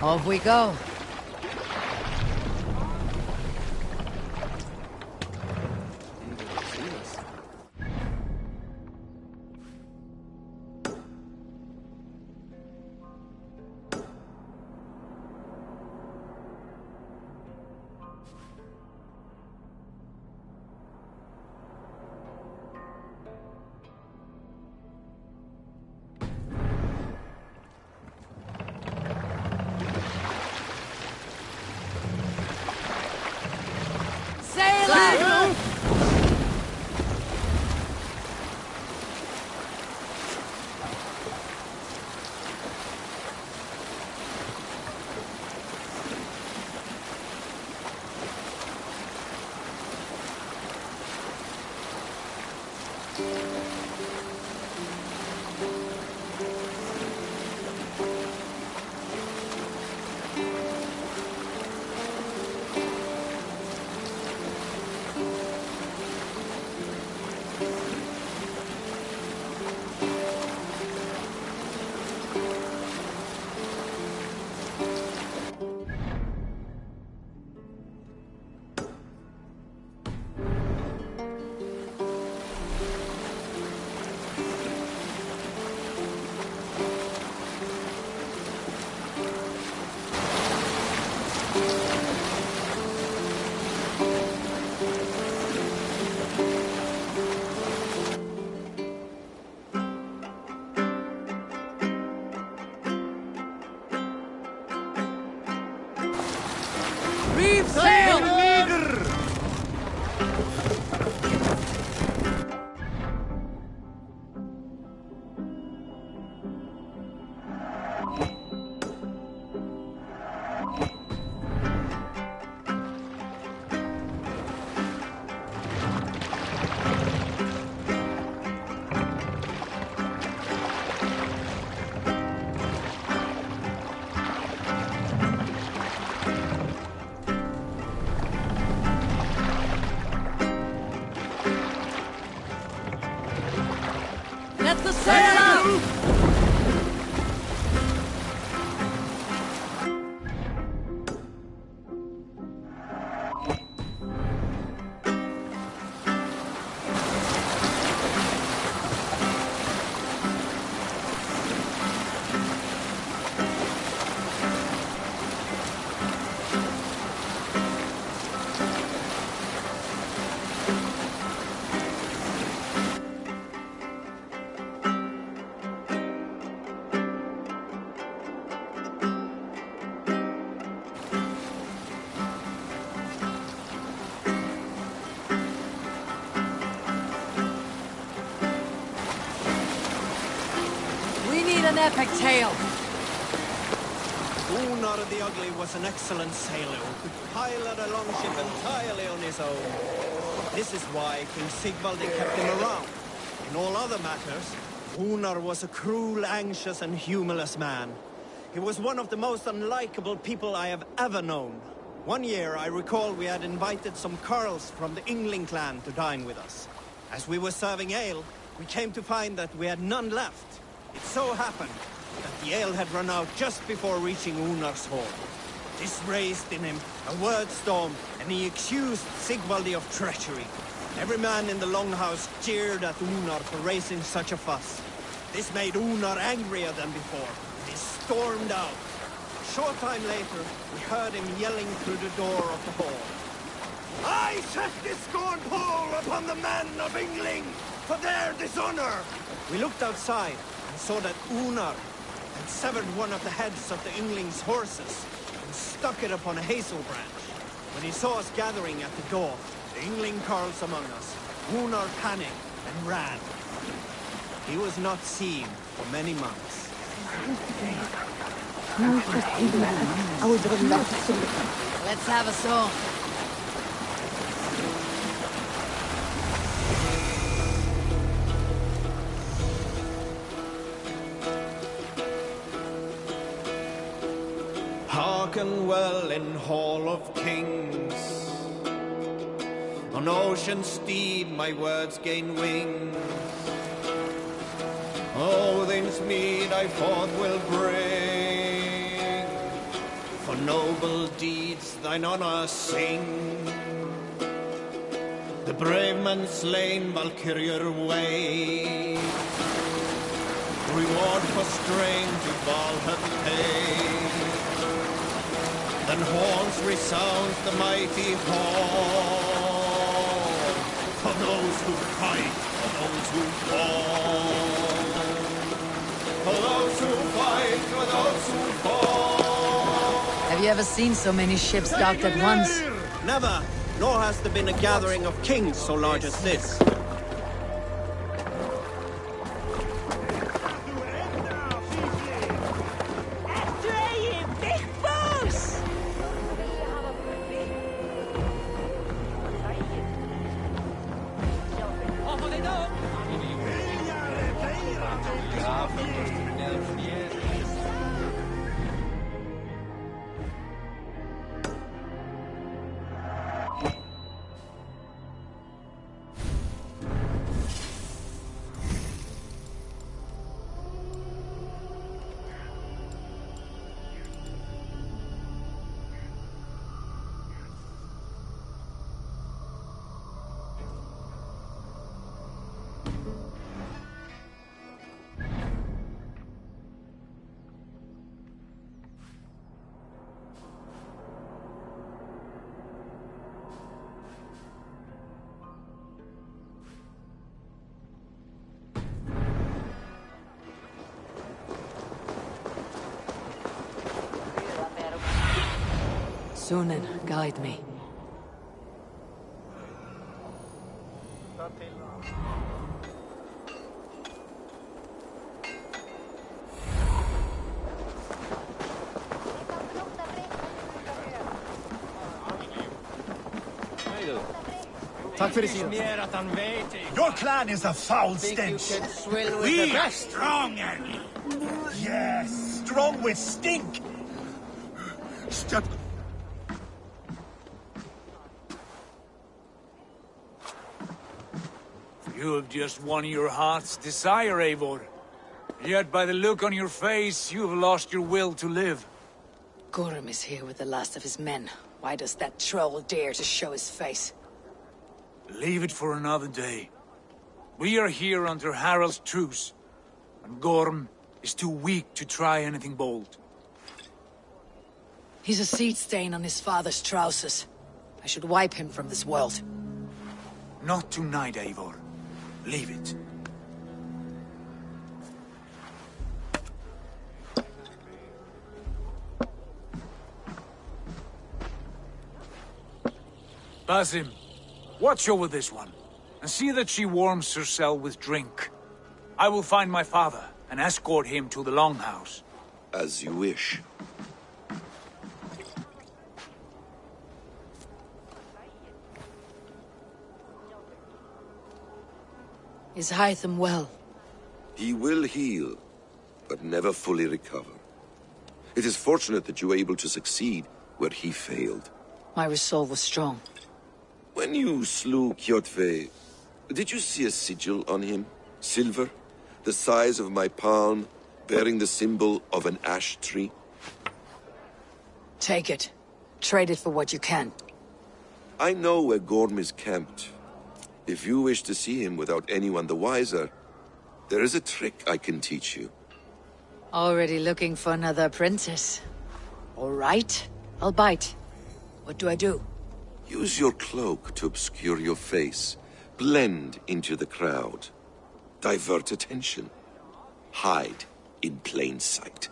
Off we go. Let the sail out! An epic tale. Gunnar the Ugly was an excellent sailor who could pilot a longship entirely on his own. This is why King Sigvald kept him around. In all other matters, Gunnar was a cruel, anxious and humorless man. He was one of the most unlikable people I have ever known. One year, I recall we had invited some Carls from the Yngling clan to dine with us. As we were serving ale, we came to find that we had none left. It so happened that the ale had run out just before reaching Unnar's hall. This raised in him a word storm, and he accused Sigvaldi of treachery. Every man in the longhouse jeered at Unnar for raising such a fuss. This made Unnar angrier than before, and he stormed out. A short time later, we heard him yelling through the door of the hall. I set this scorn pole upon the men of Yngling for their dishonor! We looked outside and saw that Unnar had severed one of the heads of the Yngling's horses and stuck it upon a hazel branch. When he saw us gathering at the door, the Yngling Carls among us, Unnar panicked and ran. He was not seen for many months. Let's have a song. Hearken well in Hall of Kings. On ocean's steed my words gain wings. Odin's mead I forth will bring. For noble deeds thine honor sing. The brave man slain Valkyrier way. Reward for strain to Valhall pay. Then horns resounds the mighty hall. For those who fight, for those who fall. For those who fight, for those who fall. Have you ever seen so many ships docked at once? Never, nor has there been a gathering of kings so large as this. Sunan, guide me. Your clan is a foul stench. We are strong and... Yes, strong with stink. Step... For You have just won your heart's desire, Eivor. Yet by the look on your face, you have lost your will to live. Gorm is here with the last of his men. Why does that troll dare to show his face? Leave it for another day. We are here under Harald's truce, and Gorm is too weak to try anything bold. He's a seed stain on his father's trousers. I should wipe him from this world. Not tonight, Eivor. Leave it. Basim, watch over this one, and see that she warms herself with drink. I will find my father, and escort him to the Longhouse. As you wish. Is Hytham well? He will heal, but never fully recover. It is fortunate that you were able to succeed where he failed. My resolve was strong. When you slew Kjotve, did you see a sigil on him? Silver? The size of my palm, bearing the symbol of an ash tree? Take it. Trade it for what you can. I know where Gorm is camped. If you wish to see him without anyone the wiser, there is a trick I can teach you. Already looking for another apprentice. All right, I'll bite. What do I do? Use your cloak to obscure your face. Blend into the crowd. Divert attention. Hide in plain sight.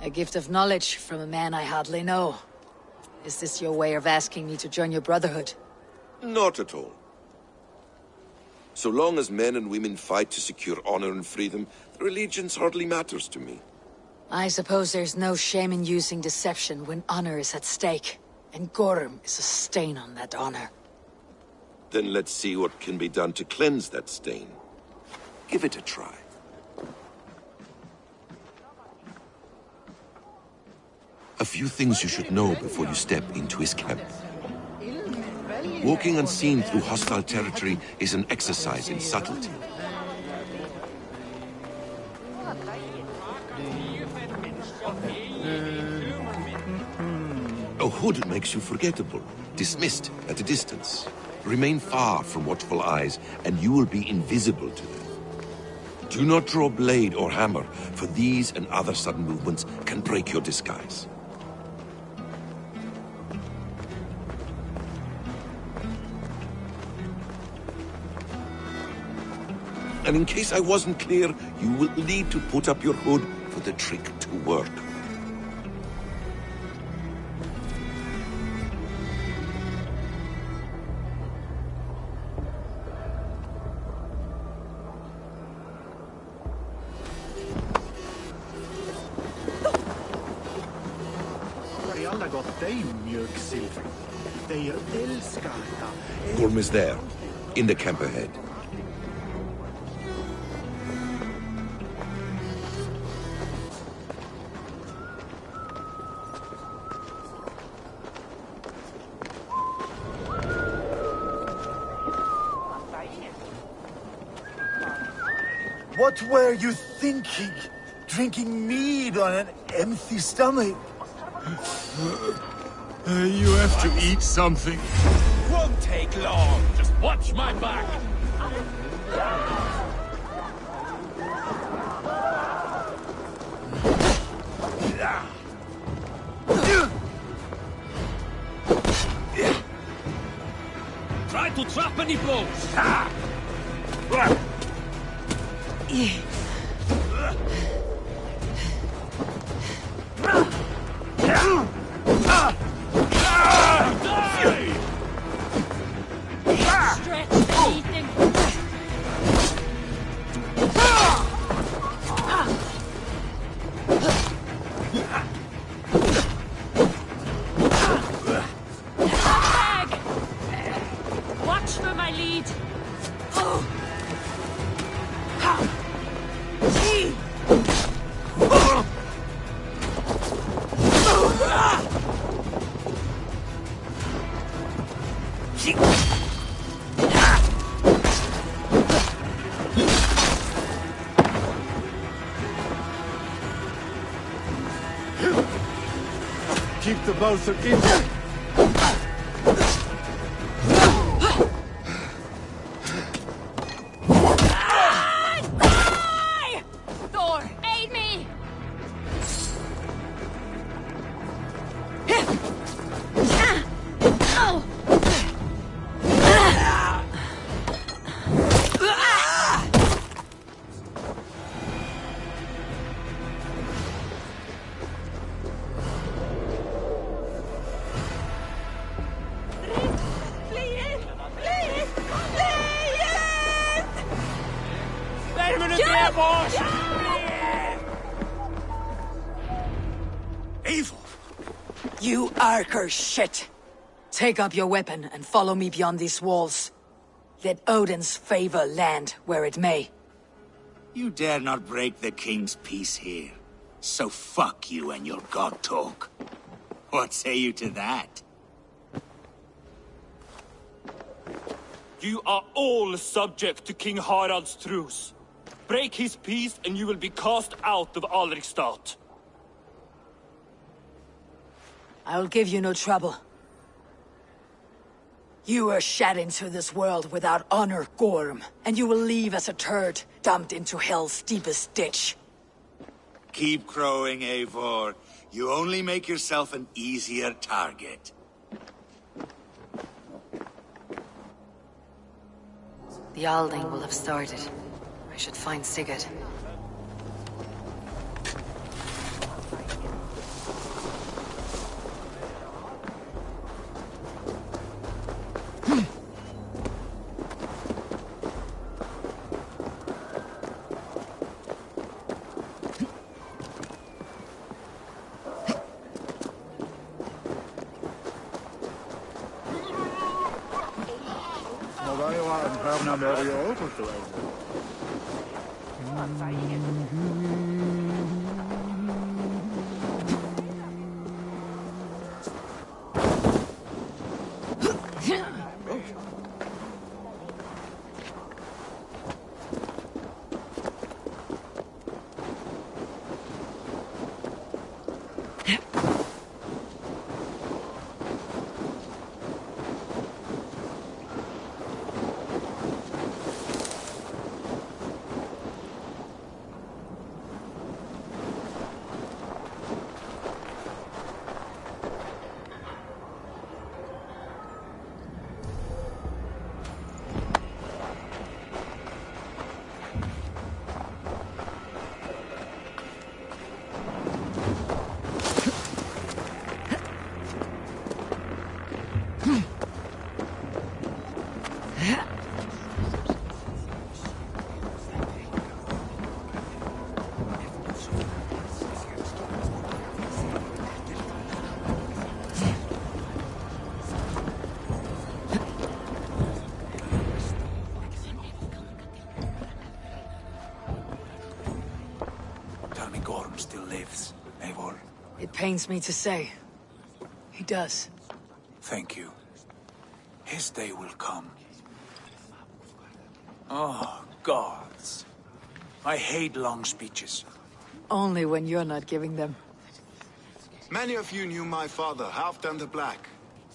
A gift of knowledge from a man I hardly know. Is this your way of asking me to join your brotherhood? Not at all. So long as men and women fight to secure honor and freedom, their allegiance hardly matters to me. I suppose there's no shame in using deception when honor is at stake. And Gorm is a stain on that honor. Then let's see what can be done to cleanse that stain. Give it a try. A few things you should know before you step into his camp. Walking unseen through hostile territory is an exercise in subtlety. A hood makes you forgettable, dismissed at a distance. Remain far from watchful eyes, and you will be invisible to them. Do not draw blade or hammer, for these and other sudden movements can break your disguise. And in case I wasn't clear, you will need to put up your hood for the trick to work. Gorm is there, in the camp ahead. What were you thinking? Drinking mead on an empty stomach? You have to eat something. Won't take long. Just watch my back. Try to trap any blows. Watch for my lead. Keep the Balthur in. Thor, aid me! You Arker shit! Take up your weapon and follow me beyond these walls. Let Odin's favor land where it may. You dare not break the king's peace here. So fuck you and your god talk. What say you to that? You are all subject to King Harald's truce. Break his peace and you will be cast out of Alrikstad. I'll give you no trouble. You were shed into this world without honor, Gorm, and you will leave as a turd, dumped into hell's deepest ditch. Keep crowing, Eivor. You only make yourself an easier target. The Alding will have started. I should find Sigurd. Still lives, Eivor. It pains me to say. He does. Thank you. His day will come. Oh, gods. I hate long speeches. Only when you're not giving them. Many of you knew my father, Halfdan the Black.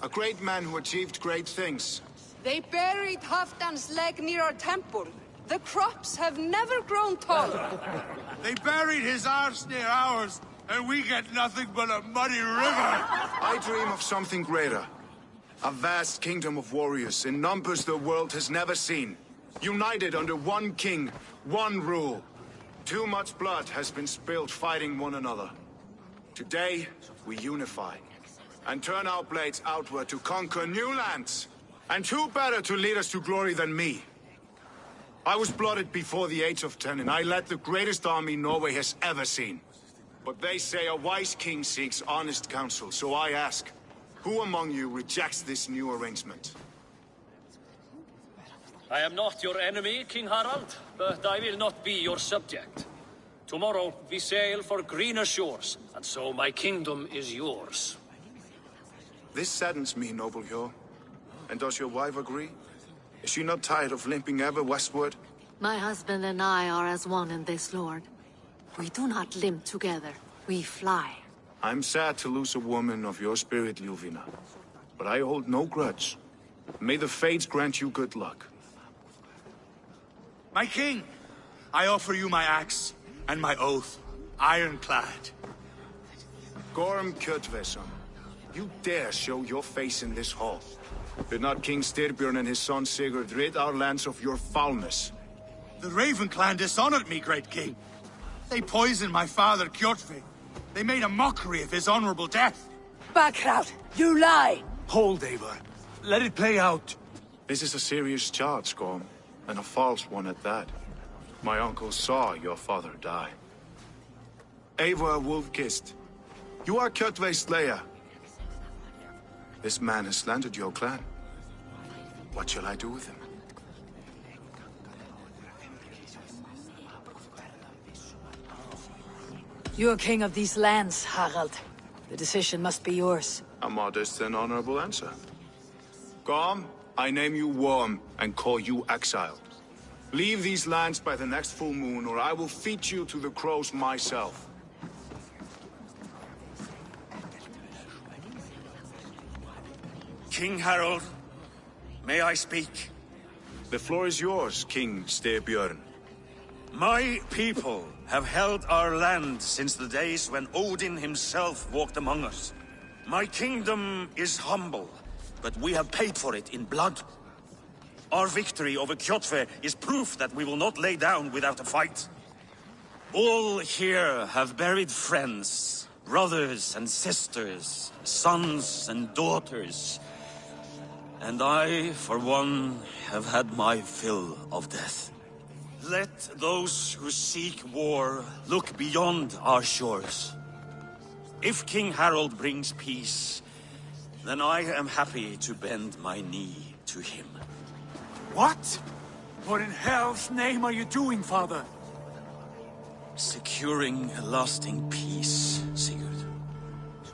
A great man who achieved great things. They buried Halfdan's leg near our temple. The crops have never grown taller. They buried his arse near ours, and we get nothing but a muddy river. I dream of something greater. A vast kingdom of warriors in numbers the world has never seen. United under one king, one rule. Too much blood has been spilled fighting one another. Today, we unify. And turn our blades outward to conquer new lands. And who better to lead us to glory than me? I was blooded before the age of 10, and I led the greatest army Norway has ever seen. But they say a wise king seeks honest counsel, so I ask, who among you rejects this new arrangement? I am not your enemy, King Harald, but I will not be your subject. Tomorrow we sail for greener shores, and so my kingdom is yours. This saddens me, noble Hjor. And does your wife agree? Is she not tired of limping ever westward? My husband and I are as one in this, Lord. We do not limp together. We fly. I'm sad to lose a woman of your spirit, Ljuvina. But I hold no grudge. May the fates grant you good luck. My king, I offer you my axe and my oath, ironclad. Gorm Kjötveson, you dare show your face in this hall. Did not King Styrbjörn and his son Sigurd rid our lands of your foulness? The Raven clan dishonored me, great king. They poisoned my father, Kjotve. They made a mockery of his honorable death. Backrout! You lie! Hold, Eivor. Let it play out. This is a serious charge, Gorm, and a false one at that. My uncle saw your father die. Eivor Wolf-Kissed, you are Kjotve's slayer. This man has slandered your clan. What shall I do with him? You are king of these lands, Harald. The decision must be yours. A modest and honorable answer. Gorm, I name you Worm and call you exiled. Leave these lands by the next full moon, or I will feed you to the crows myself. King Harold, may I speak? The floor is yours, King Styrbjörn. My people have held our land since the days when Odin himself walked among us. My kingdom is humble, but we have paid for it in blood. Our victory over Kjotve is proof that we will not lay down without a fight. All here have buried friends, brothers and sisters, sons and daughters. And I, for one, have had my fill of death. Let those who seek war look beyond our shores. If King Harold brings peace, then I am happy to bend my knee to him. What? What in hell's name are you doing, father? Securing a lasting peace, Sigurd.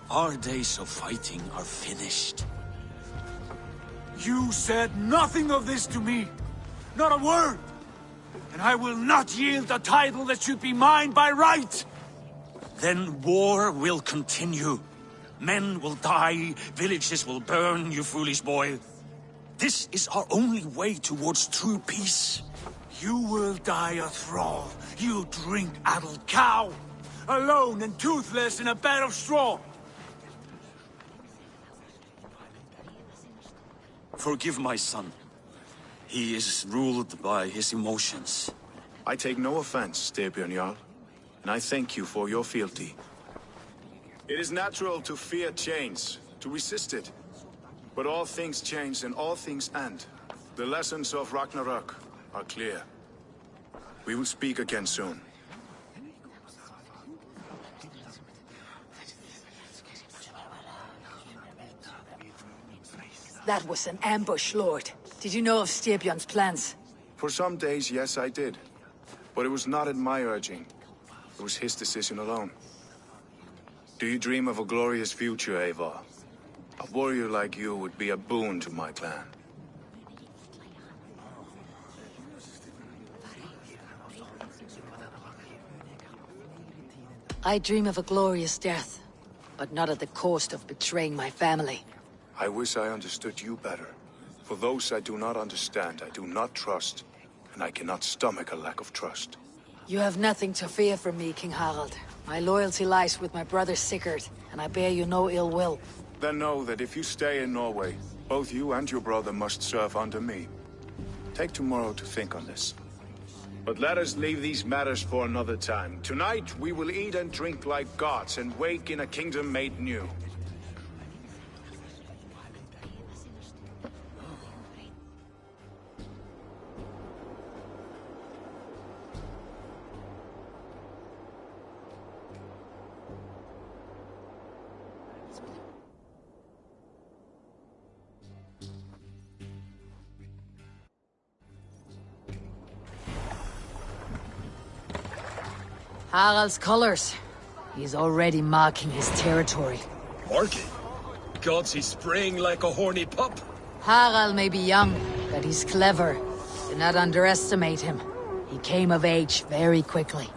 Our days of fighting are finished. You said nothing of this to me. Not a word. And I will not yield a title that should be mine by right! Then war will continue. Men will die, villages will burn, you foolish boy. This is our only way towards true peace. You will die a thrall, you drink-addled cow! Alone and toothless in a bed of straw! Forgive my son. He is ruled by his emotions. I take no offense, Styrbjörn Jarl, and I thank you for your fealty. It is natural to fear change, to resist it. But all things change and all things end. The lessons of Ragnarok are clear. We will speak again soon. That was an ambush, Lord. Did you know of Styrbjörn's plans? For some days, yes, I did. But it was not at my urging. It was his decision alone. Do you dream of a glorious future, Eivor? A warrior like you would be a boon to my clan. I dream of a glorious death, but not at the cost of betraying my family. I wish I understood you better. For those I do not understand, I do not trust, and I cannot stomach a lack of trust. You have nothing to fear from me, King Harald. My loyalty lies with my brother Sigurd, and I bear you no ill will. Then know that if you stay in Norway, both you and your brother must serve under me. Take tomorrow to think on this. But let us leave these matters for another time. Tonight, we will eat and drink like gods and wake in a kingdom made new. Harald's colors. He's already marking his territory. Marking? Gods, he's spraying like a horny pup. Harald may be young, but he's clever. Do not underestimate him. He came of age very quickly.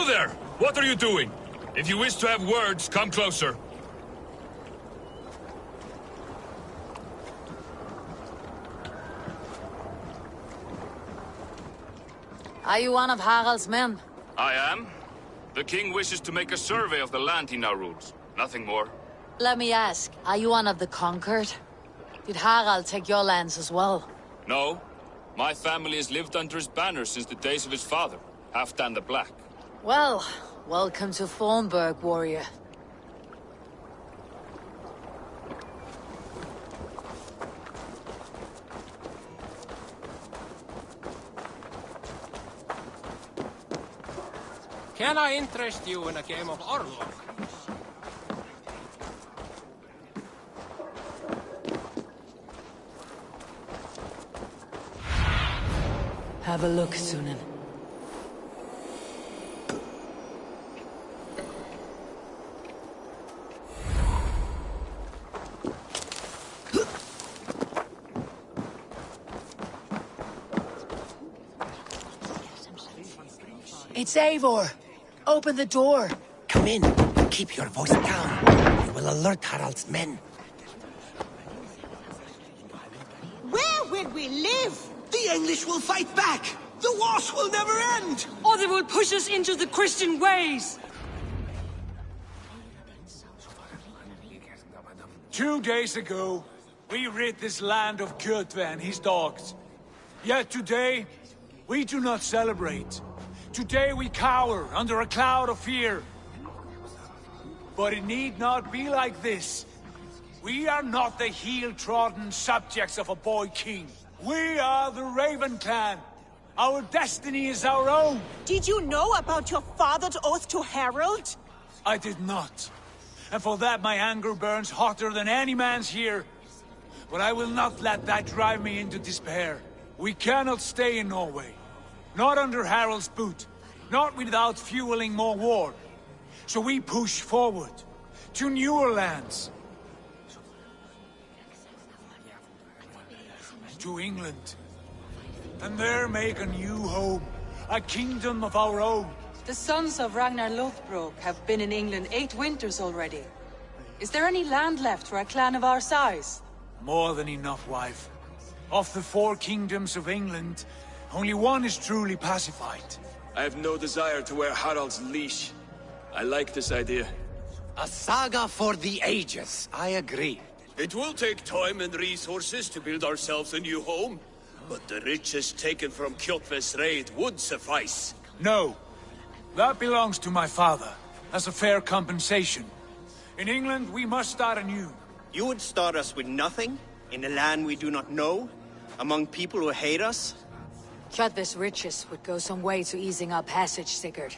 You there! What are you doing? If you wish to have words, come closer. Are you one of Harald's men? I am. The king wishes to make a survey of the land he now rules. Nothing more. Let me ask, are you one of the conquered? Did Harald take your lands as well? No. My family has lived under his banner since the days of his father, Halfdan the Black. Well, welcome to Thornburg, warrior. Can I interest you in a game of Orlok? Have a look, Sunan. It's Eivor! Open the door! Come in. Keep your voice down. I will alert Harald's men. Where will we live? The English will fight back! The wars will never end! Or they will push us into the Christian ways! 2 days ago, we rid this land of Kjotve and his dogs. Yet today, we do not celebrate. Today we cower under a cloud of fear. But it need not be like this. We are not the heel-trodden subjects of a boy king. We are the Raven clan. Our destiny is our own. Did you know about your father's oath to Harald? I did not. And for that my anger burns hotter than any man's here. But I will not let that drive me into despair. We cannot stay in Norway. Not under Harald's boot. Not without fueling more war. So we push forward. To newer lands. To England. And there make a new home. A kingdom of our own. The sons of Ragnar Lothbrok have been in England 8 winters already. Is there any land left for a clan of our size? More than enough, wife. Of the 4 kingdoms of England, only one is truly pacified. I have no desire to wear Harald's leash. I like this idea. A saga for the ages, I agree. It will take time and resources to build ourselves a new home, but the riches taken from Kjotve's raid would suffice. No. That belongs to my father, as a fair compensation. In England, we must start anew. You would start us with nothing? In a land we do not know? Among people who hate us? Kjotve's riches would go some way to easing our passage, Sigurd.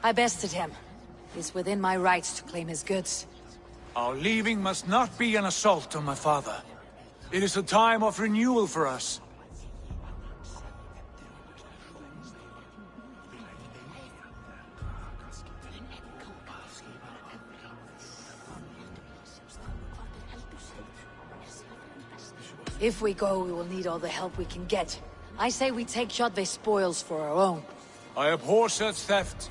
I bested him. It's within my rights to claim his goods. Our leaving must not be an assault on my father. It is a time of renewal for us. If we go, we will need all the help we can get. I say we take Kjotve's spoils for our own. I abhor such theft.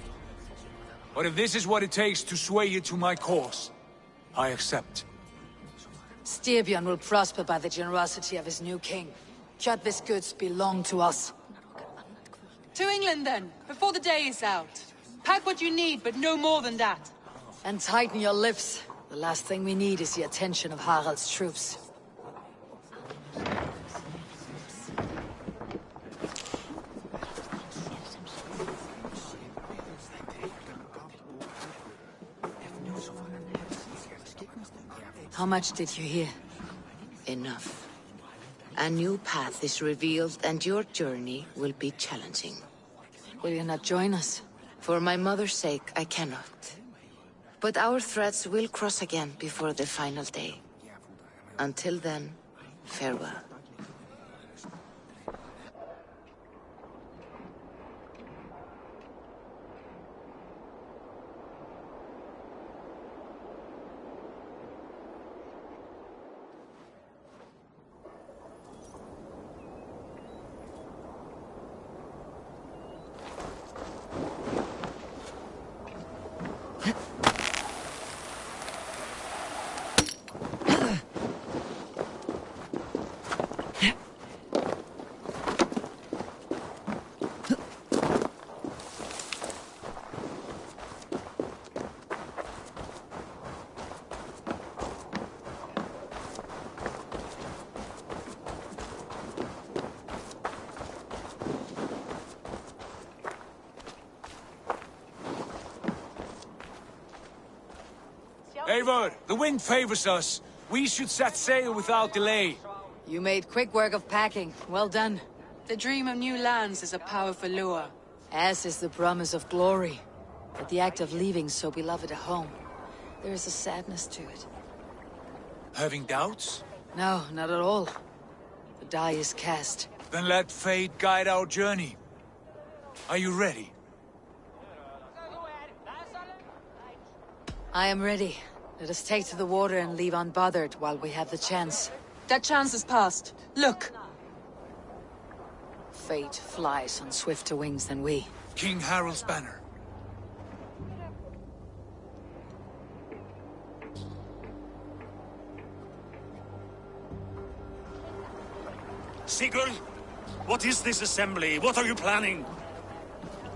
But if this is what it takes to sway you to my cause, I accept. Styrbjörn will prosper by the generosity of his new king. Kjotve's goods belong to us. To England then, before the day is out. Pack what you need, but no more than that. And tighten your lips. The last thing we need is the attention of Harald's troops. How much did you hear? Enough. A new path is revealed, and your journey will be challenging. Will you not join us? For my mother's sake, I cannot. But our threads will cross again before the final day. Until then, farewell. Eivor, the wind favors us. We should set sail without delay. You made quick work of packing. Well done. The dream of new lands is a powerful lure. As is the promise of glory. But the act of leaving so beloved a home, there is a sadness to it. Having doubts? No, not at all. The die is cast. Then let fate guide our journey. Are you ready? I am ready. Let us take to the water and leave unbothered while we have the chance. That chance is past. Look! Fate flies on swifter wings than we. King Harald's banner. Sigurd, what is this assembly? What are you planning?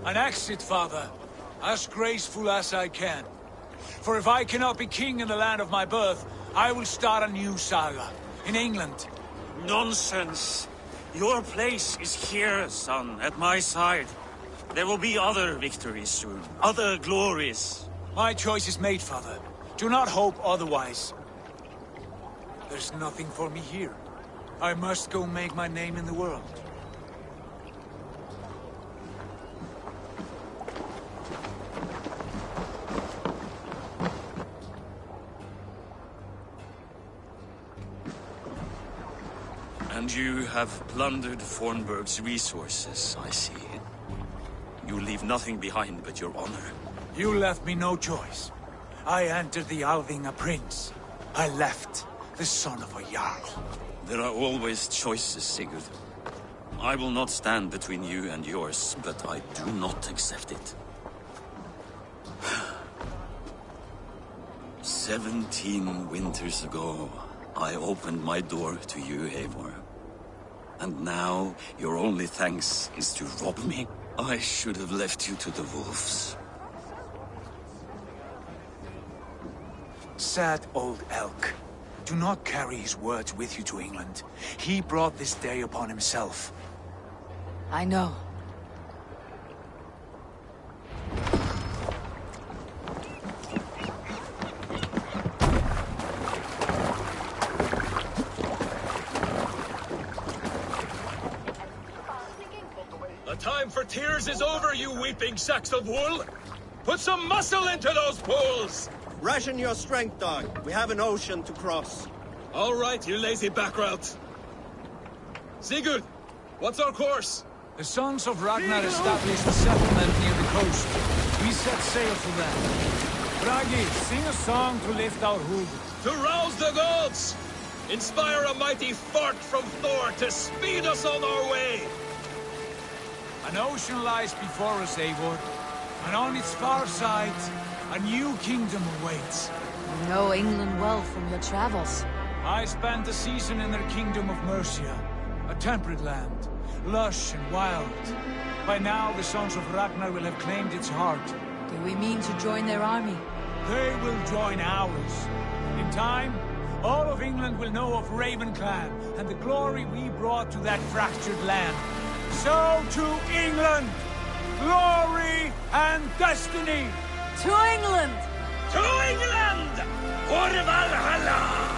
An exit, father. As graceful as I can. For if I cannot be king in the land of my birth, I will start a new saga. In England. Nonsense. Your place is here, son, at my side. There will be other victories soon. Other glories. My choice is made, father. Do not hope otherwise. There's nothing for me here. I must go make my name in the world. And you have plundered Fornburg's resources, I see. You leave nothing behind but your honor. You left me no choice. I entered the Alving a prince. I left the son of a Jarl. There are always choices, Sigurd. I will not stand between you and yours, but I do not accept it. 17 winters ago, I opened my door to you, Eivor. And now, your only thanks is to rob me? I should have left you to the wolves. Sad old elk. Do not carry his words with you to England. He brought this day upon himself. I know. The time for tears is over, you weeping sacks of wool! Put some muscle into those pools! Ration your strength, dog. We have an ocean to cross. All right, you lazy backrout. Sigurd, what's our course? The sons of Ragnar established a settlement near the coast. We set sail for them. Bragi, sing a song to lift our hood. To rouse the gods! Inspire a mighty fart from Thor to speed us on our way! An ocean lies before us, Eivor. And on its far side, a new kingdom awaits. You know England well from your travels. I spent a season in their kingdom of Mercia. A temperate land, lush and wild. By now, the sons of Ragnar will have claimed its heart. Do we mean to join their army? They will join ours. In time, all of England will know of Ravenclan and the glory we brought to that fractured land. So to England! Glory and destiny! To England! To England! For Valhalla!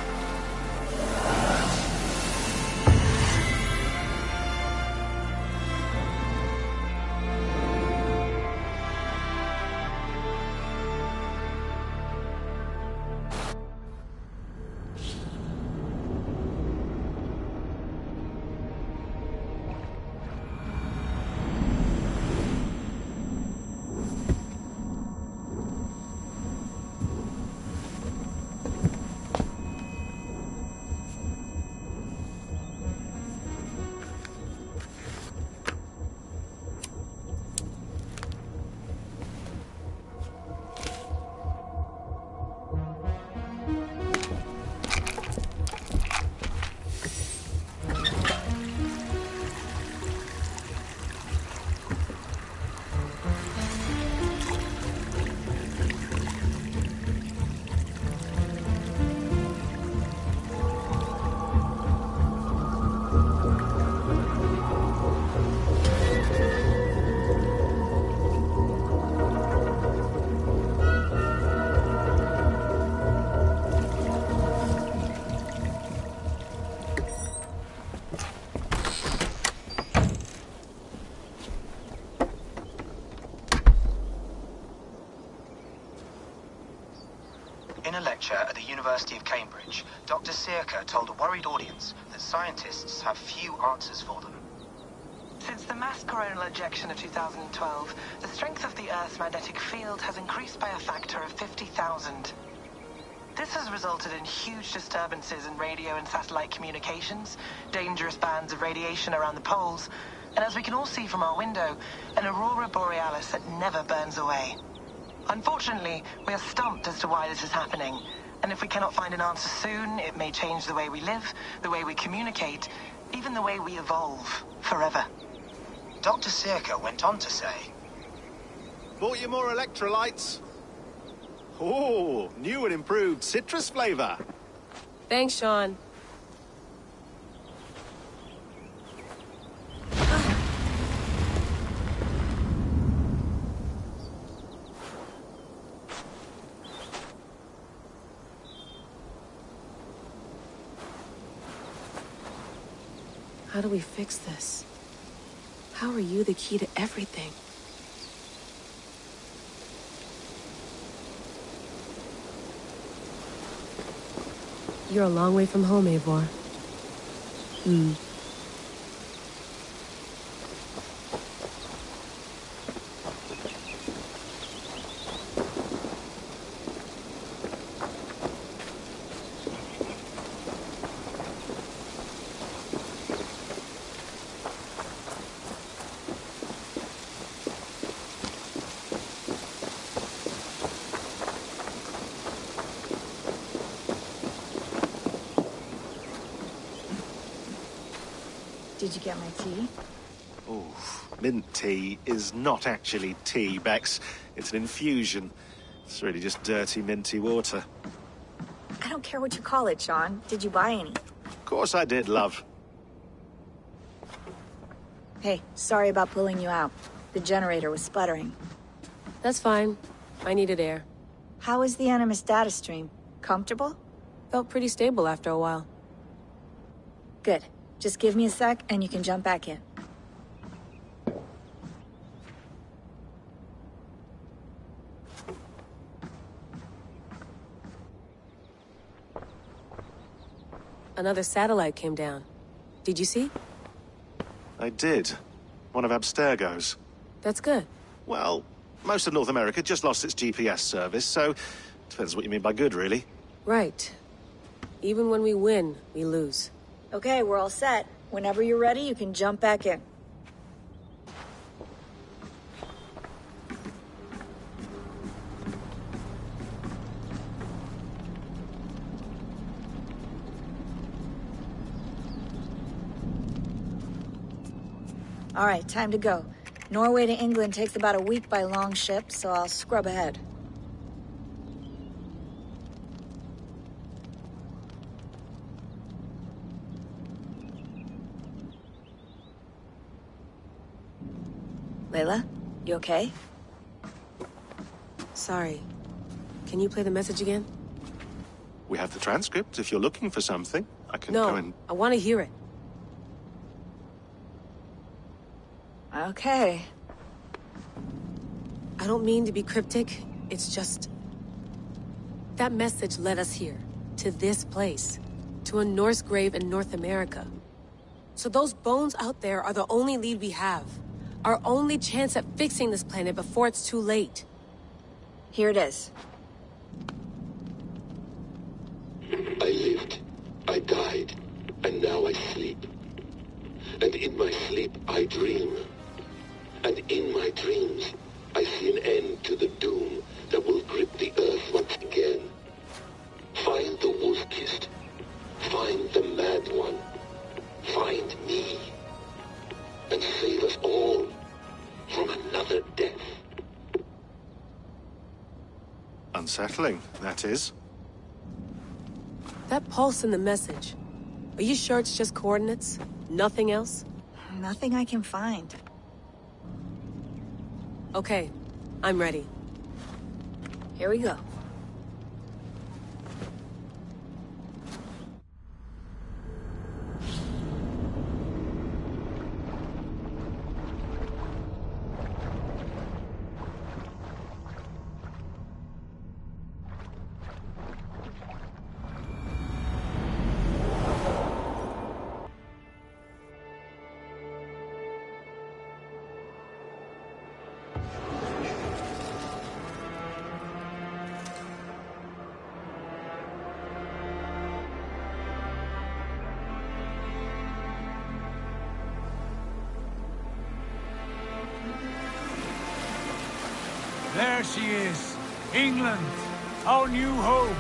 In a lecture at the University of Cambridge, Dr. Circa told a worried audience that scientists have few answers for them. Since the mass coronal ejection of 2012, the strength of the Earth's magnetic field has increased by a factor of 50,000. This has resulted in huge disturbances in radio and satellite communications, dangerous bands of radiation around the poles, and as we can all see from our window, an aurora borealis that never burns away. Unfortunately, we are stumped as to why this is happening, and if we cannot find an answer soon, it may change the way we live, the way we communicate, even the way we evolve, forever. Dr. Circa went on to say, Bought you more electrolytes? Oh, new and improved citrus flavor. Thanks, Sean. How do we fix this? How are you the key to everything? You're a long way from home, Eivor. Did you get my tea? Oh, mint tea is not actually tea, Bex. It's an infusion. It's really just dirty, minty water. I don't care what you call it, Sean. Did you buy any? Of course I did, love. Hey, sorry about pulling you out. The generator was sputtering. That's fine. I needed air. How was the Animus data stream? Comfortable? Felt pretty stable after a while. Good. Just give me a sec, and you can jump back in. Another satellite came down. Did you see? I did. One of Abstergo's. That's good. Well, most of North America just lost its GPS service, so depends what you mean by good, really. Right. Even when we win, we lose. Okay, we're all set. Whenever you're ready, you can jump back in. All right, time to go. Norway to England takes about a week by long ship, so I'll scrub ahead. Layla, you okay? Sorry. Can you play the message again? We have the transcript. If you're looking for something, I can No, go and... I want to hear it. Okay. I don't mean to be cryptic. It's just... that message led us here. To this place. To a Norse grave in North America. So those bones out there are the only lead we have. Our only chance at fixing this planet before it's too late. Here it is. I lived, I died, and now I sleep. And in my sleep I dream. And in my dreams I see an end to the doom that will grip the earth once again. Find the wolf-kissed. Find the mad one. Find me. And save us all from another death. Unsettling, that is. That pulse in the message. Are you sure it's just coordinates? Nothing else? Nothing I can find. Okay, I'm ready. Here we go. There she is. England, our new home.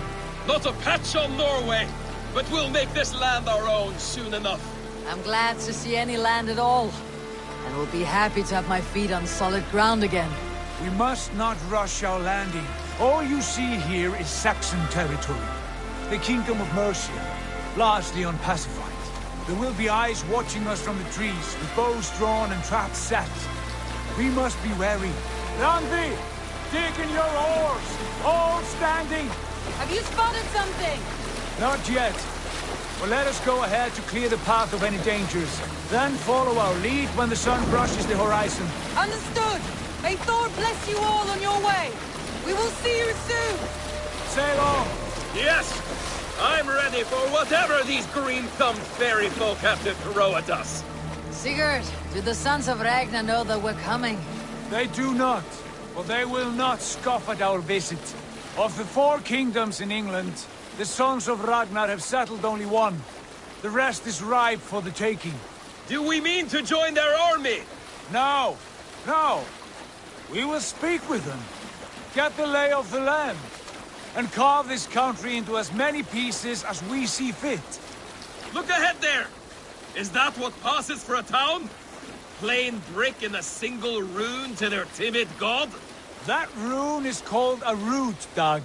Not a patch on Norway, but we'll make this land our own soon enough. I'm glad to see any land at all. And will be happy to have my feet on solid ground again. We must not rush our landing. All you see here is Saxon territory. The Kingdom of Mercia, largely unpacified. There will be eyes watching us from the trees, with bows drawn and traps set. We must be wary. Randvi, dig in your oars! All standing! Have you spotted something? Not yet. But let us go ahead to clear the path of any dangers. Then follow our lead when the sun brushes the horizon. Understood! May Thor bless you all on your way! We will see you soon! Sail on! Yes! I'm ready for whatever these green-thumbed fairy folk have to throw at us. Sigurd, do the sons of Ragnar know that we're coming? They do not, but they will not scoff at our visit. Of the 4 kingdoms in England, the sons of Ragnar have settled only one. The rest is ripe for the taking. Do we mean to join their army? No, no. We will speak with them, get the lay of the land, and carve this country into as many pieces as we see fit. Look ahead there! Is that what passes for a town? Plain brick in a single rune to their timid god? That rune is called a root, Dag.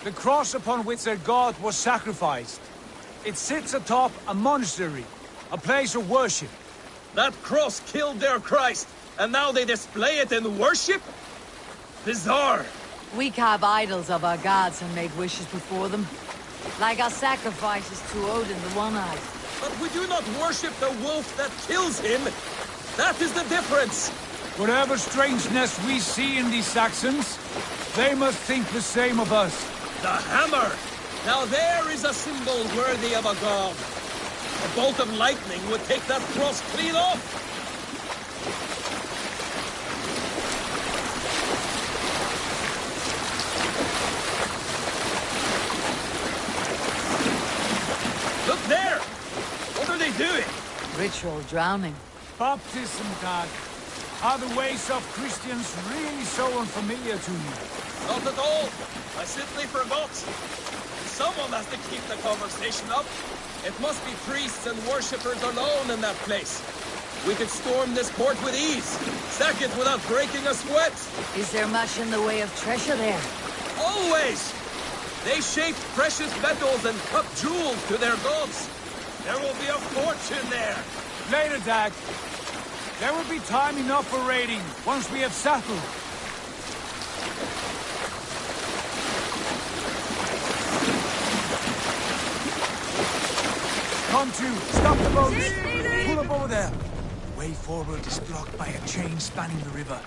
The cross upon which their god was sacrificed. It sits atop a monastery, a place of worship. That cross killed their Christ, and now they display it in worship? Bizarre. We carve idols of our gods and make wishes before them. Like our sacrifices to Odin the One-Eyed. But we do not worship the wolf that kills him. That is the difference. Whatever strangeness we see in these Saxons, they must think the same of us. The hammer! Now there is a symbol worthy of a god. A bolt of lightning would take that cross clean off. Look there! What are they doing? Ritual drowning. Baptism, Dag. Are the ways of Christians really so unfamiliar to you? Not at all. I simply forgot. Someone has to keep the conversation up. It must be priests and worshippers alone in that place. We could storm this port with ease. Sack it without breaking a sweat. Is there much in the way of treasure there? Always! They shaped precious metals and cut jewels to their gods. There will be a fortune there. Later, Dag. There will be time enough for raiding, once we have settled. Come to, stop the boats! Pull up over there. Way forward is blocked by a chain spanning the river.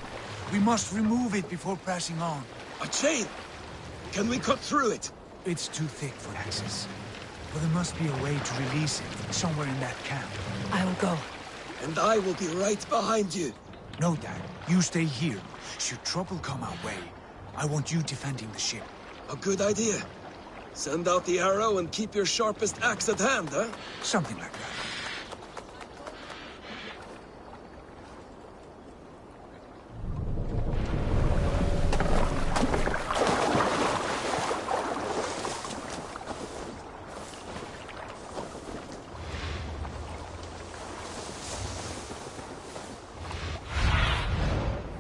We must remove it before pressing on. A chain? Can we cut through it? It's too thick for access. But there must be a way to release it, somewhere in that camp. I will go. And I will be right behind you. No, Dad. You stay here. Should trouble come our way, I want you defending the ship. A good idea. Send out the arrow and keep your sharpest axe at hand, huh? Something like that.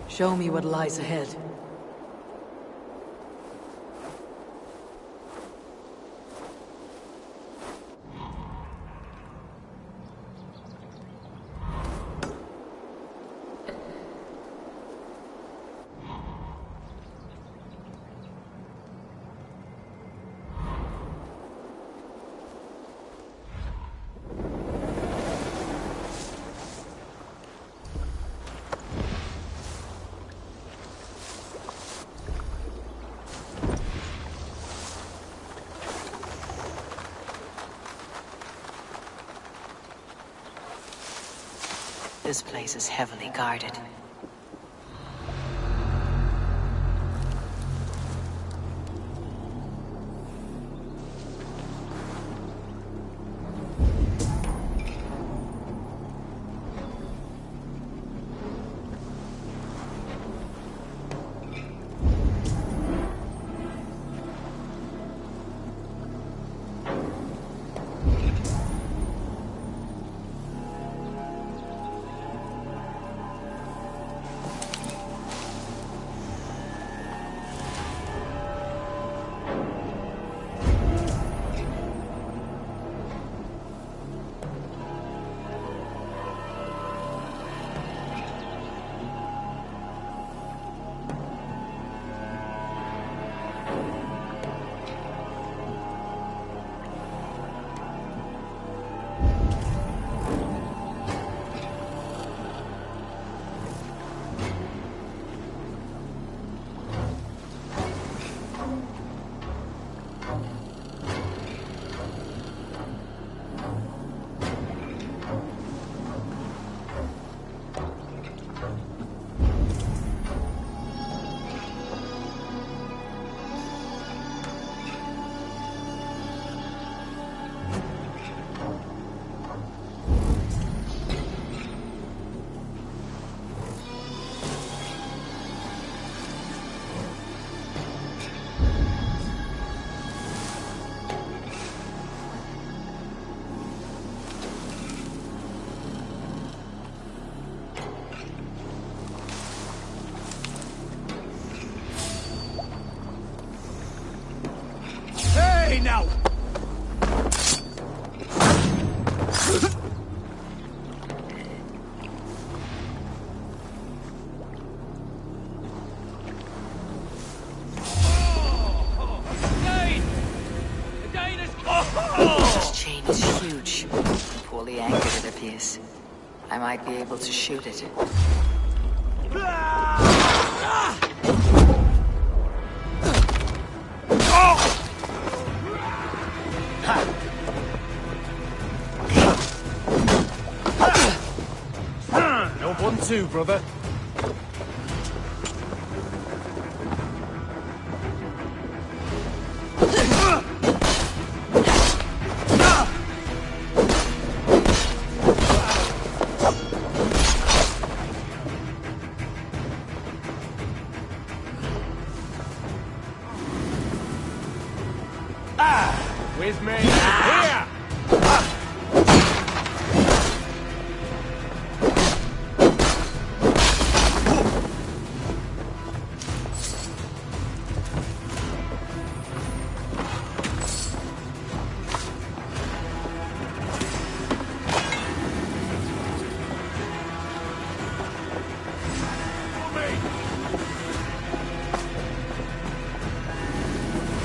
Show me what lies ahead. This place is heavily guarded. Hey, now! This chain is huge. Poorly anchored, it appears. I might be able to shoot it. No 1-2, brother. With me. Here!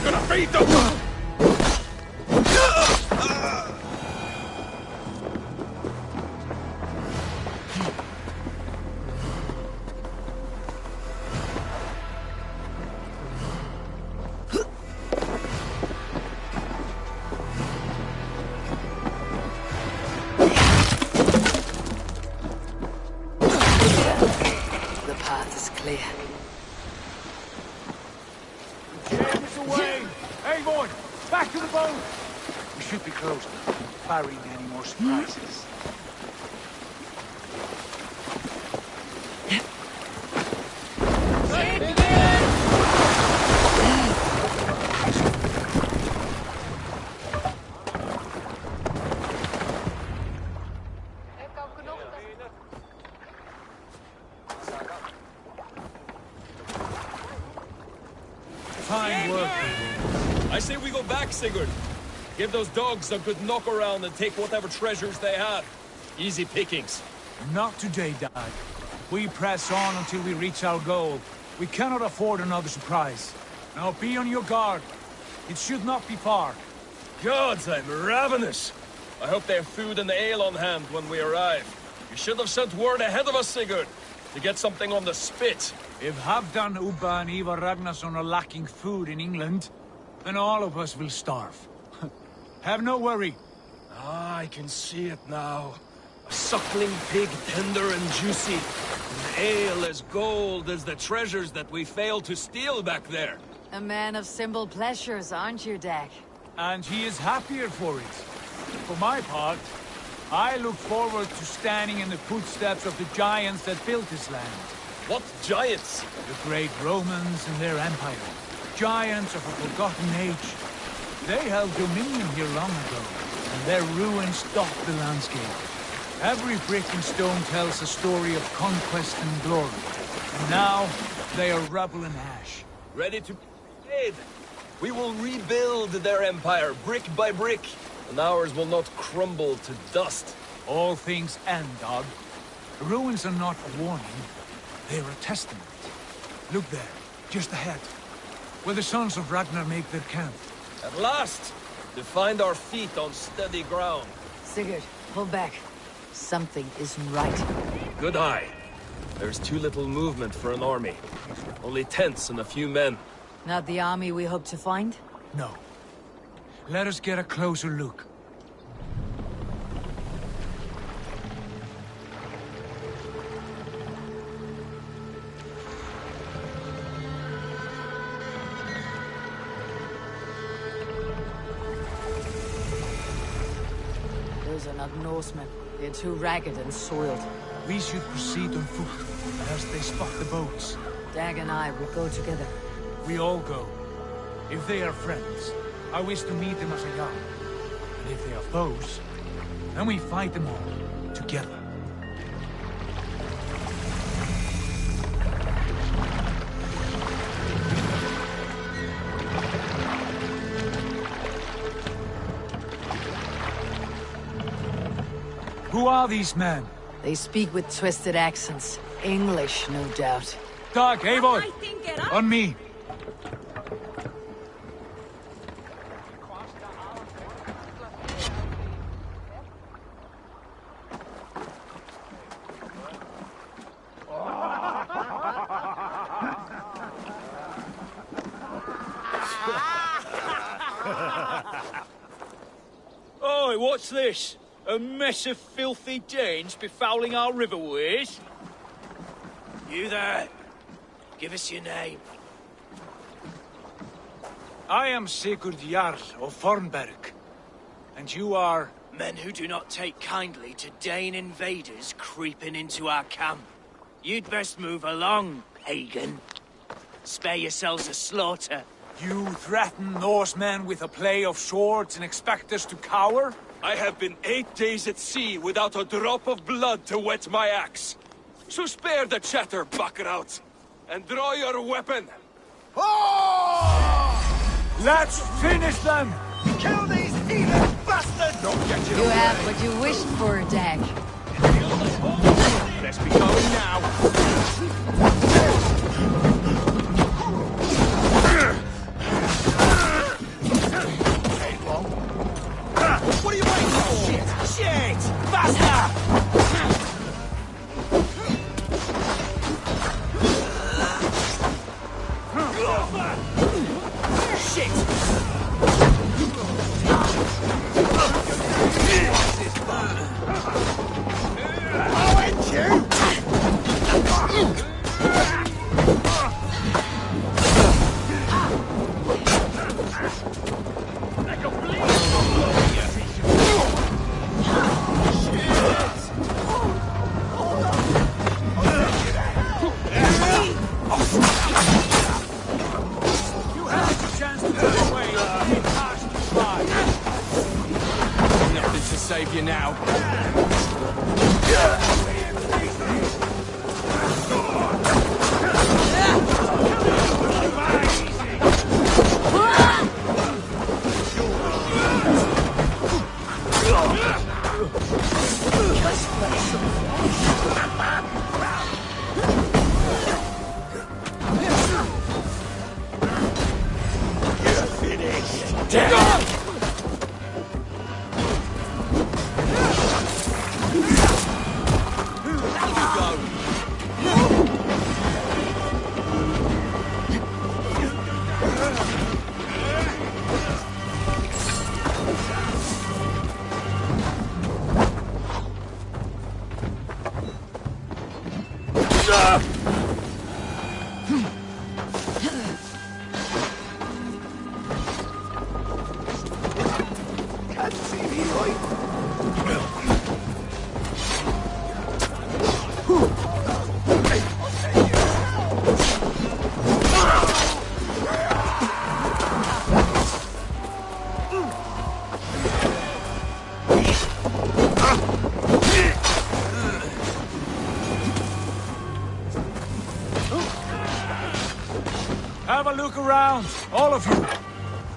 Gonna feed them! The path is clear. James away! Hey, boy! Back to the boat! We should be close, barring any more surprises. Fine work. I say we go back, Sigurd. Give those dogs a good knock around and take whatever treasures they have. Easy pickings. Not today, Dad. We press on until we reach our goal. We cannot afford another surprise. Now be on your guard. It should not be far. Gods, I'm ravenous. I hope they have food and ale on hand when we arrive. You should have sent word ahead of us, Sigurd, to get something on the spit. If Halfdan, Ubba and Ivar Ragnarsson are lacking food in England, then all of us will starve. Have no worry. Ah, I can see it now. A suckling pig, tender and juicy. And ale as gold as the treasures that we failed to steal back there. A man of simple pleasures, aren't you, Dak? And he is happier for it. For my part, I look forward to standing in the footsteps of the giants that built this land. What giants? The great Romans and their empire. Giants of a forgotten age. They held dominion here long ago, and their ruins dot the landscape. Every brick and stone tells a story of conquest and glory. And now, they are rubble and ash. Ready to aid. We will rebuild their empire, brick by brick, and ours will not crumble to dust. All things end, dog. The ruins are not a warning. They're a testament. Look there, just ahead, where the sons of Ragnar make their camp. At last, to find our feet on steady ground. Sigurd, pull back. Something isn't right. Good eye. There's too little movement for an army. Only tents and a few men. Not the army we hope to find? No. Let us get a closer look. Those are not Norsemen. They're too ragged and soiled. We should proceed on foot, as they spot the boats. Dag and I will go together. We all go. If they are friends, I wish to meet them as a young. And if they are foes, then we fight them all, together. Who are these men? They speak with twisted accents. English, no doubt. Dag, Eivor! On me! Oi, what's this? A mess of filthy Danes befouling our riverways? You there! Give us your name. I am Sigurd Jarl of Fornberg. And you are... Men who do not take kindly to Dane invaders creeping into our camp. You'd best move along, pagan. Spare yourselves a slaughter. You threaten Norsemen with a play of swords and expect us to cower? I have been 8 days at sea without a drop of blood to wet my axe. So spare the chatter, Baccarat, and draw your weapon. Let's finish them! Kill these heathen bastards! You have what you wished for, Dag. Let's be going now. What are you waiting for? Shit! Faster! Save you now. You're finished. Damn! Have a look around, all of you.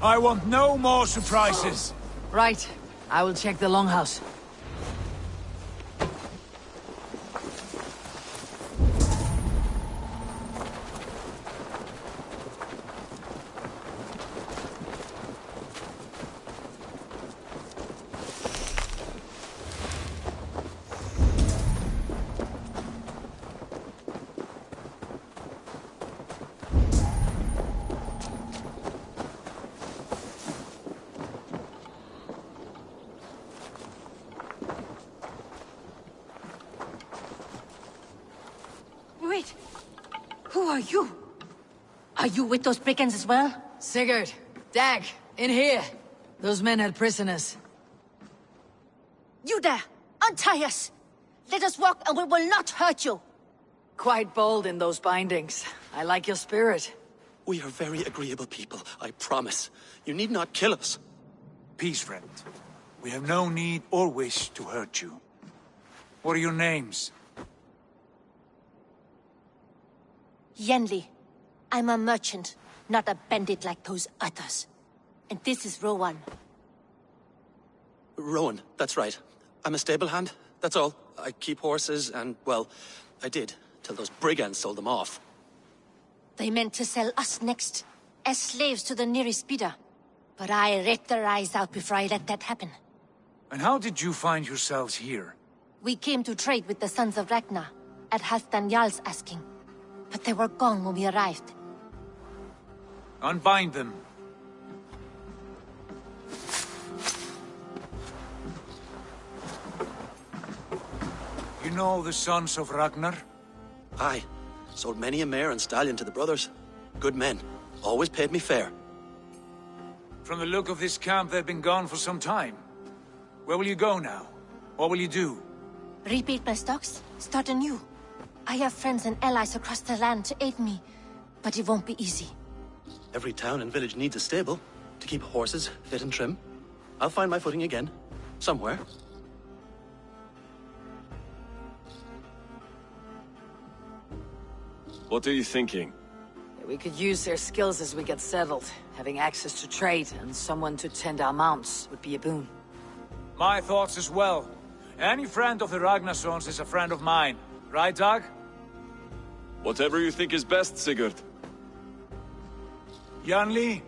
I want no more surprises. Right. I will check the longhouse. are you? Are you with those brigands as well? Sigurd, Dag, in here. Those men had prisoners. You there! Untie us! Let us walk and we will not hurt you! Quite bold in those bindings. I like your spirit. We are very agreeable people, I promise. You need not kill us. Peace, friend. We have no need or wish to hurt you. What are your names? Yenli. I'm a merchant, not a bandit like those others. And this is Rowan. Rowan, that's right. I'm a stable hand, that's all. I keep horses and, well, I did, till those brigands sold them off. They meant to sell us next, as slaves to the nearest bidder. But I ripped their eyes out before I let that happen. And how did you find yourselves here? We came to trade with the Sons of Ragnar, at Halfdan Jarl's asking. But they were gone when we arrived. Unbind them. You know the Sons of Ragnar? Aye. Sold many a mare and stallion to the brothers. Good men. Always paid me fair. From the look of this camp, they've been gone for some time. Where will you go now? What will you do? Rebuild my stocks, start anew. I have friends and allies across the land to aid me, but it won't be easy. Every town and village needs a stable to keep horses fit and trim. I'll find my footing again. Somewhere. What are you thinking? We could use their skills as we get settled. Having access to trade and someone to tend our mounts would be a boon. My thoughts as well. Any friend of the Ragnarsons is a friend of mine. Right, Dag? Whatever you think is best, Sigurd. Janli,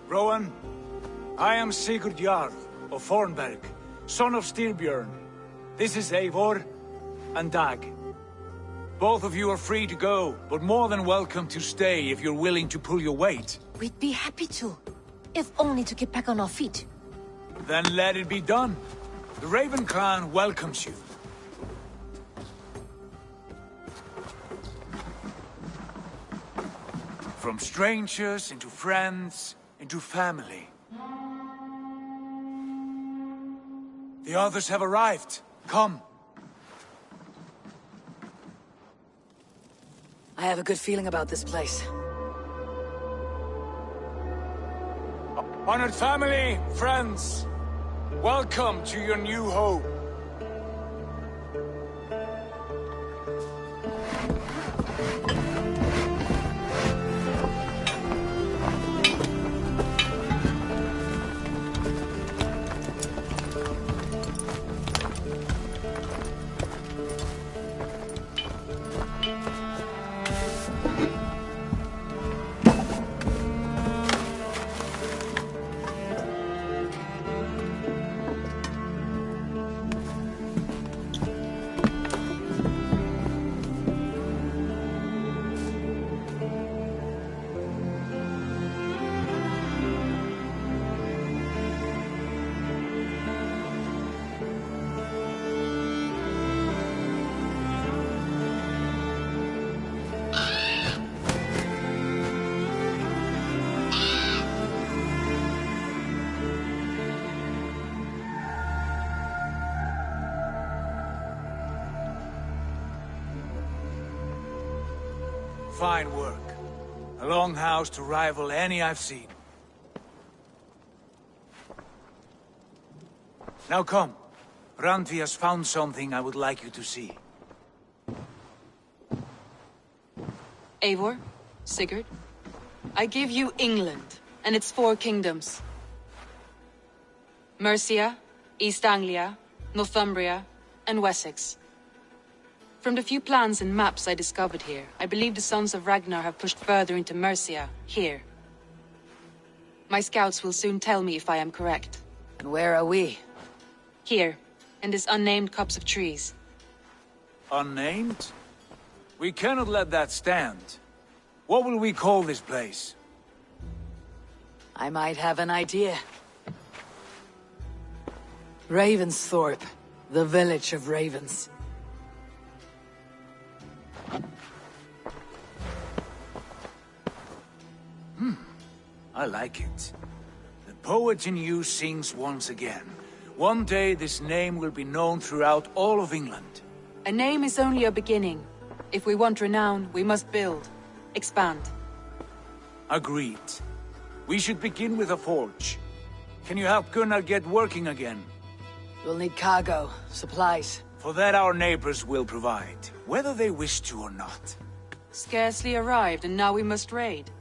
Rowan, I am Sigurd Jarl of Fornberg, son of Styrbjörn. This is Eivor and Dag. Both of you are free to go, but more than welcome to stay if you're willing to pull your weight. We'd be happy to, if only to get back on our feet. Then let it be done. The Raven clan welcomes you. From strangers, into friends, into family. The others have arrived. Come. I have a good feeling about this place. Honored family, friends, welcome to your new home. Fine work. A longhouse to rival any I've seen. Now come. Randvi has found something I would like you to see. Eivor, Sigurd, I give you England and its 4 kingdoms. Mercia, East Anglia, Northumbria, and Wessex. From the few plans and maps I discovered here, I believe the Sons of Ragnar have pushed further into Mercia, here. My scouts will soon tell me if I am correct. And where are we? Here, in this unnamed copse of trees. Unnamed? We cannot let that stand. What will we call this place? I might have an idea. Ravensthorpe, the village of ravens. I like it. The poet in you sings once again. One day this name will be known throughout all of England. A name is only a beginning. If we want renown, we must build. Expand. Agreed. We should begin with a forge. Can you help Gunnar get working again? We'll need cargo, supplies. For that our neighbors will provide, whether they wish to or not. Scarcely arrived, and now we must raid.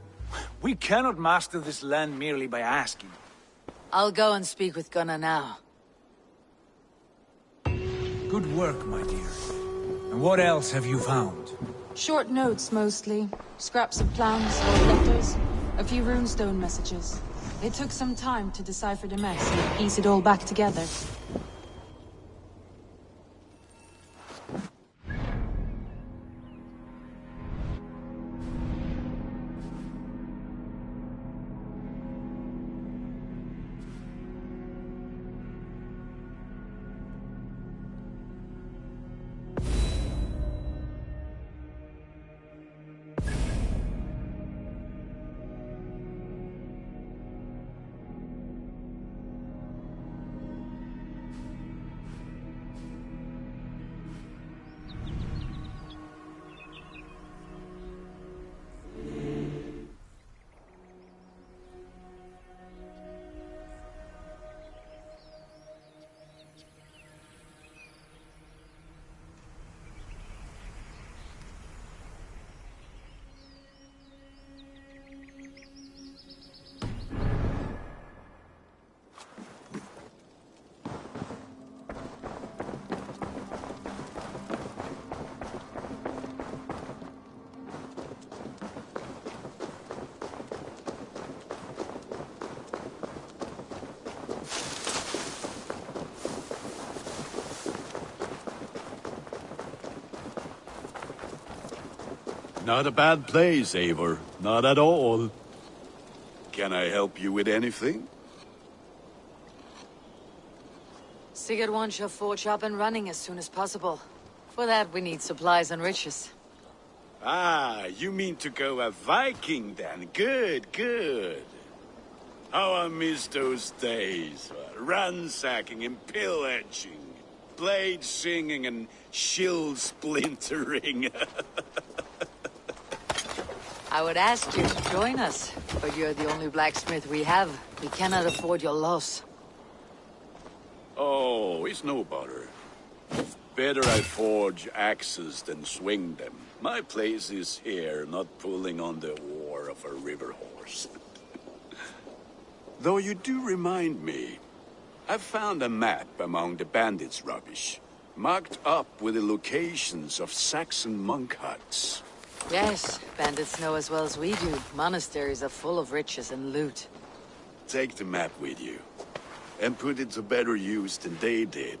We cannot master this land merely by asking. I'll go and speak with Gunnar now. Good work, my dear. And what else have you found? Short notes, mostly. Scraps of plans, old letters, a few runestone messages. It took some time to decipher the mess and piece it all back together. Not a bad place, Eivor. Not at all. Can I help you with anything? Sigurd wants your forge up and running as soon as possible. For that, we need supplies and riches. Ah, you mean to go a Viking then? Good, good. How I miss those days. Ransacking and pillaging. Blade singing and shield splintering. I would ask you to join us, but you're the only blacksmith we have. We cannot afford your loss. Oh, it's no bother. Better I forge axes than swing them. My place is here, not pulling on the oar of a river horse. Though you do remind me, I found a map among the bandits' rubbish, marked up with the locations of Saxon monk huts. Yes, bandits know as well as we do. Monasteries are full of riches and loot. Take the map with you, and put it to better use than they did.